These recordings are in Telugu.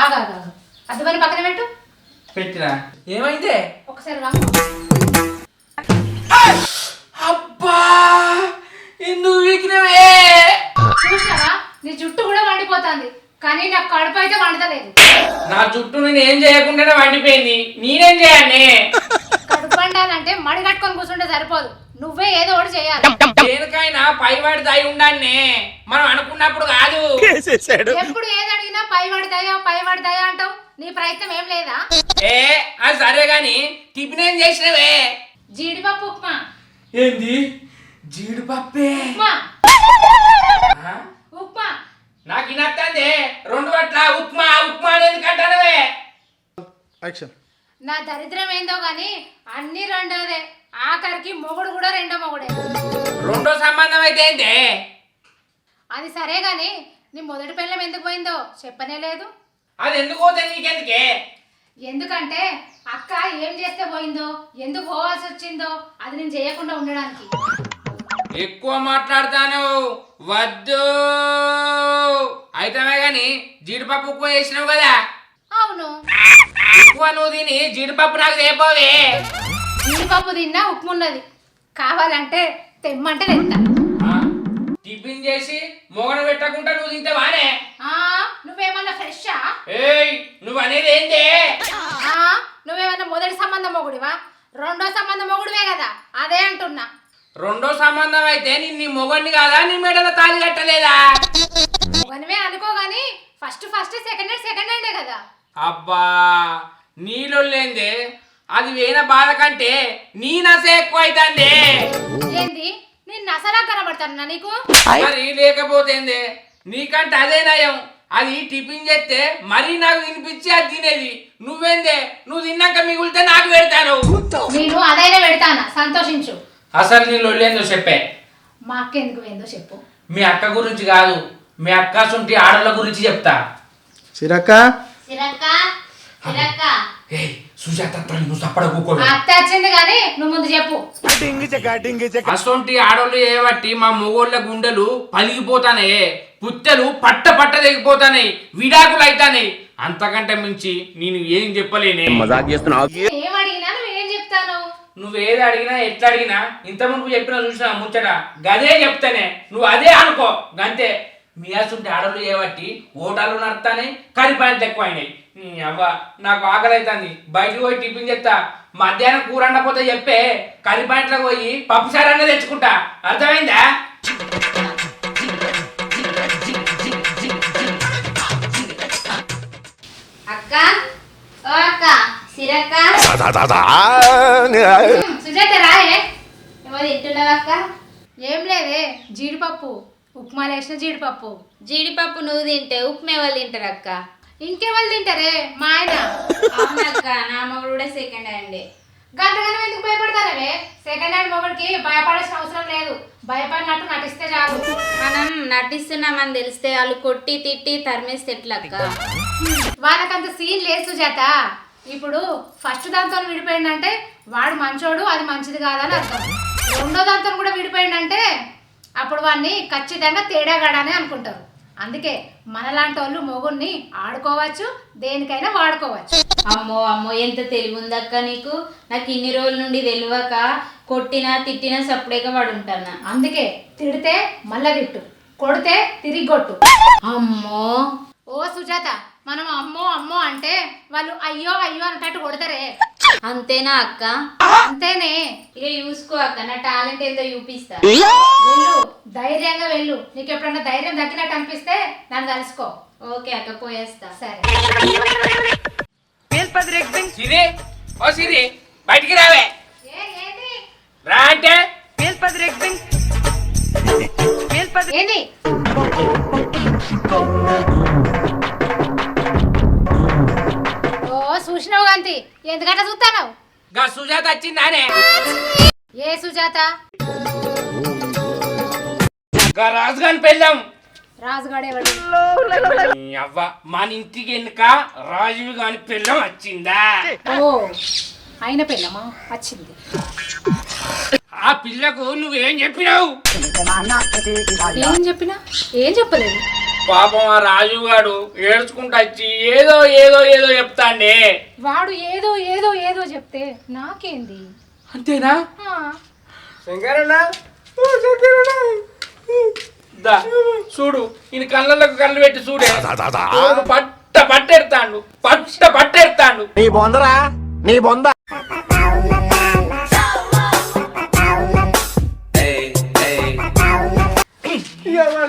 ఆగా అది మరి పక్కన పెట్టు. పెట్టినా ఏమైంది? ఒకసారి వాంగు. అబ్బా ఎందుకు వీకినవే? చూసినావా నీ జుట్టు కూడా వండిపోతుంది, కానీ నాకు కడుపు అయితే వండతలేదు. నా జుట్టు నేను ఏం చేయకుండానే వండిపోయింది, నేనేం చేయాలి? కడుపు వండాలంటే మడి కట్టుకొని కూర్చుంటే సరిపోదు, నువ్వే ఏదో ఒకటి చేయాలి. దేనికైనా పైవాడి దయ ఉండాన్నే, మనం అనుకున్నప్పుడు కాదు. ఎప్పుడు ఏది అడిగినా పైవాడి దయ అంటావు, నీ ప్రయత్నం ఏం లేదా? అది సరే గాని టిఫిన్ ఏం చేసినవే? జీడిపప్పు ఉప్మా. ఏంది జీడిపప్పే? ఉప్మా ఆ? ఉప్మా. నాకు ఇనత్తంది రెండు పట్ల ఉప్మా ఉప్మా ఎందుకంటానవే? నా దరిద్రం ఏందో గాని అన్ని రెండోదే, ఆఖరికి మొగుడు కూడా రెండో మొగుడే. రెండో సంబంధం అయితే ఏంటి? అది సరే గాని నీ మొదటి పెళ్ళం ఎందుకు పోయిందో చెప్పనే లేదు. అది ఎందుకు పోతే నీకెందుకే? ఎందుకంటే అక్క ఏం చేస్తే పోయిందో, ఎందుకు పోవాల్సి వచ్చిందో అది నేను చేయకుండా ఉండడానికి. ఎక్కువ మాట్లాడతాను వద్దు. అయితమే గాని జీడిపప్పు ఉప్మా చేసినావు కదా. అవును, ఉప్మా నువ్వు తిని జీడిపప్పు నాకు తేపోవే. జీడిపప్పు తిన్నా ఉప్మా ఉన్నది, కావాలంటే తెమ్మంటే తెస్తా. టిఫిన్ చేసి మొగన పెట్టకుండా నువ్వు తింటే వానే? నువ్వేమన్నా ఫ్రెషా? ఏయ్ నువ్వు అనేది ఏంటి? నువ్వేమన్నా మొదటి సంబంధం మొగుడివా? రెండో సంబంధం మొగుడివే కదా, అదే అంటున్నా. రెండో సంబంధం అయితే నీ మొగడిని కాదా, నీ మెడలో తాళి కట్టలేదా? మొగనివే అనుకో గాని ఫస్ట్ సెకండ్ హ్యాండే కదా. అబ్బా నీలో లేందే, అది వేన బాధ కంటే నీ నస ఎక్కువ అవుతుంది. ఏంది నేను అసలా కనబడతానా నీకు? మరి లేకపోతేందే, నీకంటే అదే నయం. అది టిఫిన్ చేస్తే మరీ నాకు తినిపించి అది తినేది. నువ్వేందే, నువ్వు తిన్నాక మిగులితే నాకు పెడతాను. నేను అదైనా పెడతానా, సంతోషించు. అసలు నీ లొల్లేందో చెప్పే. మా అక్క ఎందుకు ఏందో చెప్పు. మీ అక్క గురించి కాదు, మీ అక్క సొంటి ఆడళ్ళ గురించి చెప్తా. సిరక్క సుజాత నువ్వు సప్పడ కూకోవే. అత్త వచ్చింది కానీ నువ్వు ముందు చెప్పు. అసొంటి ఆడోళ్ళు చేయబట్టి మా మొగోళ్ళ గుండెలు పలిగిపోతానే, పుత్తెలు పట్ట తెగిపోతాయి, విడాకులు అవుతాయి. అంతకంటే మించి నేను ఏం చెప్పలేనే. ఏం అడిగినా నువ్వేం చెప్తాను? నువ్వేది అడిగినా ఎట్లా అడిగినా ఇంత ముందు చెప్పినా చూసినా ముచ్చట గదే చెప్తానే, నువ్వు అదే అనుకో గంతే. మీ అసొంటి ఆడోళ్ళు చేయబట్టి ఓటాలు నడుతాయి, కరిపాయలు ఎక్కువ అయినాయి. అవ్వ నాకు ఆకలి అవుతుంది, బయటకు పోయి టిఫిన్ చేస్తా. మధ్యాహ్నం కూర అండపోతే చెప్పే, కరిపాయింట్లకు పోయి పప్పు సారన్నా తెచ్చుకుంటా. అర్థమైందా? అక్క ఓ అక్క సిరక్క సుజాత రాయే. ఏమో తింటున్నావు అక్క? ఏం లేదే, జీడిపప్పు ఉప్మాలు వేసిన జీడిపప్పు. జీడిపప్పు నువ్వు తింటే ఉప్మా ఎవరు తింటారు అక్క? ఇంకెవరు తింటారే, మా ఆయన. అవునక్క, నా మొగుడు కూడా సెకండ్ హ్యాండ్. గంటగానే ఎందుకు భయపడతానవే? సెకండ్ హ్యాండ్ మొగుడికి భయపడాల్సిన అవసరం లేదు, భయపడినట్టు నటిస్తే చాలు. మనం నటిస్తున్నామని తెలిస్తే వాళ్ళు కొట్టి తిట్టి తరిమేస్తే ఎట్లక్క? వాళ్ళకంత సీన్ లేదు సుజాత. ఇప్పుడు ఫస్ట్ దాంతో విడిపోయిందంటే వాడు మంచోడు, అది మంచిది కాదని అర్థం. రెండో దాంతో కూడా విడిపోయిందంటే అప్పుడు వాడిని ఖచ్చితంగా తేడాగాడని అనుకుంటారు. అందుకే మనలాంటి వాళ్ళు మొగుడిని ఆడుకోవచ్చు, దేనికైనా వాడుకోవచ్చు. అమ్మో అమ్మో ఎంత తెలివి ఉందక్క నీకు. నాకు ఇన్ని రోజుల నుండి తెలియక కొట్టినా తిట్టినా సప్పుడేగా వాడు ఉంటాను. అందుకే తిడితే మళ్ళా తిట్టు, కొడితే తిరిగి కొట్టు. అమ్మో ఓ సుజాత, మనం అమ్మో అమ్మో అంటే వాళ్ళు అయ్యో అయ్యో అన్నట్టు కొడతారే. అంతేనా అక్క? అంతేనే. ఇక చూసుకో అక్క, నా టాలెంట్ ఏదో చూపిస్తా. వెళ్ళు, ధైర్యంగా వెళ్ళు. నీకు ఎప్పుడన్నా ధైర్యం దక్కినట్టు అనిపిస్తే నన్ను కలుసుకో. ఓకే అక్క, పోయేస్తా. సరే. సిరి ఓ సిరి బయటికి రావే. ఏంది రా అంటే ఏంది? ఓ చూసినావు కాంతి, ఎందుకంటే చూస్తాను. గా సుజాత వచ్చిందానే? ఏ సుజాత? గా రాజుగాని పెళ్ళాం. రాజుగాడేవాడు? అవ్వ మన ఇంటికి ఎన్నుక రాజువి గాని పెళ్ళం వచ్చిందా? ఓ అయిన పెళ్ళమా వచ్చింది. ఆ పిల్లకు నువ్వేం చెప్పినావు? ఏం చెప్పినా? ఏం చెప్పలేదు. పాపం ఆ రాజు గాడు ఏడ్చుకుంటా వచ్చి ఏదో ఏదో ఏదో చెప్తాండే. వాడు ఏదో ఏదో ఏదో చెప్తే నాకేంది? అంతేనా? ఆ, శంకరన్నా ఓ శంకరన్నా దా చూడు ఈయన కళ్ళకు కళ్ళు పెట్టి చూడే వాడు పట్టెడతాండు పట్టెడతాండు. నీ బొందరా నీ బొంద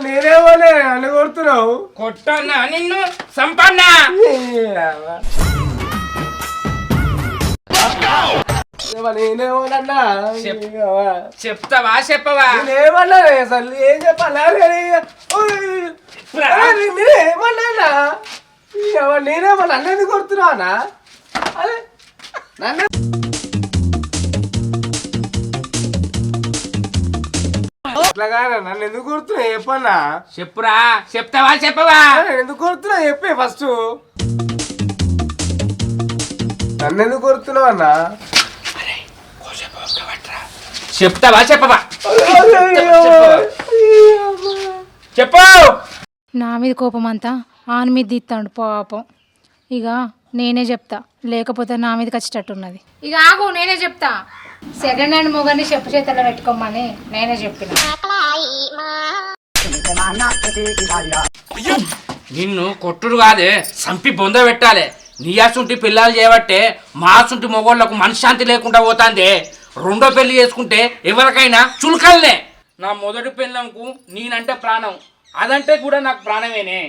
నేనేమోనే అని కొడుతున్నావు. కొట్టన్నా నిన్ను సంపన్నా. నేనేమోనన్నా చెప్తావా చెప్పవా? నేనేమన్నా అసలు ఏం చెప్పాలా? నేనేమన్నా నేనేమో నన్ను ఎందుకు కొడుతున్నావా? అదే నన్ను అట్లాగా నన్ను ఎందుకు కొడుతున్నా చెప్పన్నా? చెప్పురా చెప్తావా చెప్పవా? ఎందుకు కొడుతున్నా చెప్పే ఫస్ట్. నన్ను ఎందుకు కొడుతున్నావు అన్నా? చెప్తావా చెప్పవా? చెప్పు. నా మీద కోపం అంతా ఆని మీద తీస్తాడు పాపం. ఇక నేనే చెప్తా, లేకపోతే నా మీదకి వచ్చేటట్టున్నది. ఇక ఆగు, నేనే చెప్తా. సెకండ్ హ్యాండ్ మొగని చెప్పు చేతుల్లో పెట్టుకోమని నేనే చెప్పిన. నిన్ను కొట్టుడు కాదే సంపి బొంద పెట్టాలి. నీయాసుంటి పిల్లలు చేయబట్టే మాసుంటి మొగోళ్లకు మనశ్శాంతి లేకుండా పోతాందే. రెండో పెళ్లి చేసుకుంటే ఎవరికైనా చులకల్లే. నా మొదటి పెళ్ళంకు నేనంటే ప్రాణం, అదంటే కూడా నాకు ప్రాణమేనే.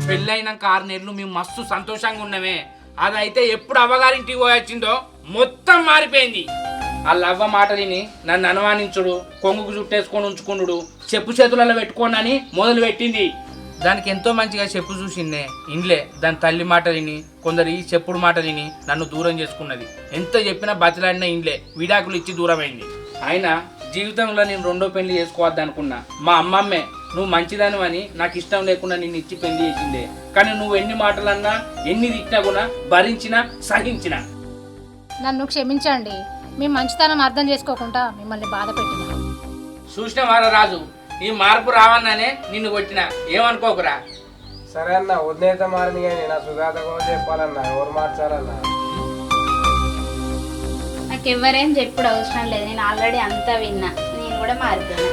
పెళ్ళైనాక 6 నెలలు మేము మస్తు సంతోషంగా ఉన్నామే. అదైతే ఎప్పుడు అవ్వగారింటికి పోయొచ్చిందో మొత్తం మారిపోయింది. వాళ్ళ అవ్వ మాటలిని నన్ను అనుమానించుడు, కొంగుకు చుట్టేసుకొని ఉంచుకున్నాడు, చెప్పు చేతులలో పెట్టుకోనని మొదలు పెట్టింది. దానికి ఎంతో మంచిగా చెప్పు చూసిందే ఇండ్లే. దాని తల్లి మాటలిని, కొందరు ఈ చెప్పుడు మాటలిని నన్ను దూరం చేసుకున్నది. ఎంత చెప్పినా బతిలాడినా ఇండ్లే విడాకులు ఇచ్చి దూరమైంది. అయినా జీవితంలో నేను రెండో పెళ్లి చేసుకోవద్దు అనుకున్నా. మా అమ్మమ్మే నువ్వు మంచిదాను అని నాకు ఇష్టం లేకుండా నిన్ను ఇచ్చి పెళ్లి చేసిందే. కానీ నువ్వు ఎన్ని మాటలన్నా ఎన్ని తిట్టినా కూడా భరించినా సహించినా. నన్ను క్షమించండి, మీ మంచితనం అర్థం చేసుకోకుండా మిమ్మల్ని బాధ పెట్టిన. చూసిన వారా రాజు, ఈ మార్పు రావన్నానే నిన్ను కొట్టినా, ఏమనుకోకురా. సరే అన్న వదిలేత మారింది కానీ నా సుజాత కూడా చెప్పాలన్నా. ఎవరు మార్చాలన్నా? నాకు ఎవరేం చెప్పుడు అవసరం లేదు, నేను ఆల్రెడీ అంతా విన్నా, నేను కూడా మారిపోయినా.